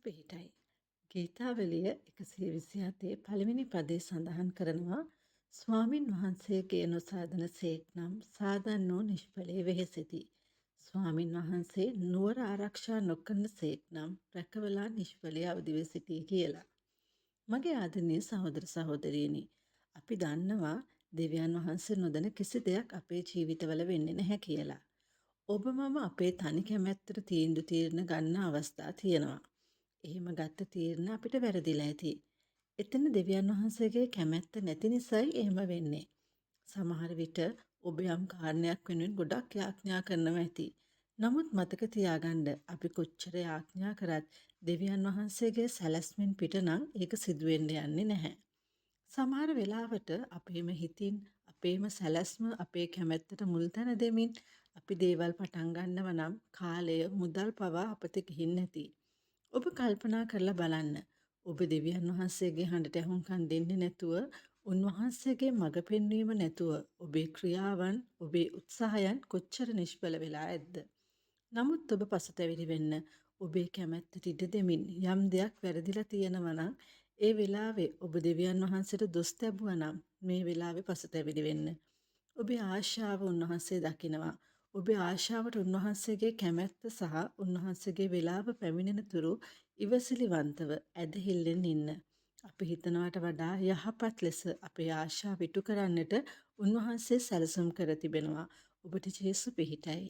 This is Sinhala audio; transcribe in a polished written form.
පිහිටයි. ගීතාවලිය 127 පළවෙනි පදේ සඳහන් කරනවා ස්වාමින් වහන්සේගේ නොසාදන සේක් නම් සාදන්නෝ නිෂ්ඵලයේ වෙහෙසෙති. ස්වාමින් වහන්සේ නුවර ආරක්ෂා නොකරන සේක් නම් රැකවලා නිෂ්ඵලයේ අවදිව සිටී කියලා. මගේ ආදරණීය සහෝදර සහෝදරියනි, අපි දන්නවා දෙවියන් වහන්සේ නොදැන කිසි දෙයක් අපේ ජීවිතවල වෙන්නේ නැහැ කියලා. ඔබ මම අපේ තනි කැමැත්තට තීරණ ගන්න අවස්ථා තියෙනවා. එහෙම ගත්ත තීරණ අපිට වැරදිලා ඇති. එතන දෙවියන් වහන්සේගේ කැමැත්ත නැති නිසායි එහෙම වෙන්නේ. සමහර විට ඔබ යම් කාරණයක් වෙනුවෙන් ගොඩක් යාඥා කරනවා ඇති. නමුත් මතක තියාගන්න අපි කොච්චර යාඥා කරත් දෙවියන් වහන්සේගේ සැලැස්මෙන් පිට නම් ඒක සිදු වෙන්න යන්නේ නැහැ. සමහර වෙලාවට අපේම හිතින් අපේම සැලැස්ම අපේ කැමැත්තට මුල් තැන දෙමින් අපි දේවල් පටන් ගන්නව නම් කාලය මුදල් පවා අපත ගිහින් නැති. ඔබ කල්පනා කරලා බලන්න. ඔබ දෙවියන් වහන්සේගේ හඬට ඇහුම්කන් දෙන්නේ නැතුව, උන්වහන්සේගේ මඟ පෙන්වීම නැතුව ඔබේ ක්‍රියාවන්, ඔබේ උත්සාහයන් කොච්චර නිෂ්ඵල වෙලා ඇද්ද? නමුත් ඔබ පසුතැවිලි වෙන්න, ඔබේ කැමැත්තට ඉඩ දෙමින් යම් දෙයක් වැරදිලා තියෙනවා නම්, ඒ වෙලාවේ ඔබ දෙවියන් වහන්සේට දොස් තැබුවා නම් මේ වෙලාවේ පසුතැවිලි වෙන්න. ඔබේ ආශාව උන්වහන්සේ දකිනවා. ඔබේ ආශාවට උන්වහන්සේගේ කැමැත්ත සහ උන්වහන්සේගේ වේලාව පැමිණෙන තුරු ඉවසිලිවන්තව ඇදහිල්ලෙන් ඉන්න. අපි හිතනවට වඩා යහපත් ලෙස අපේ ආශාව ඉටු කරන්නට උන්වහන්සේ සැලසුම් කර තිබෙනවා. ඔබට ජේසු පිහිටයි.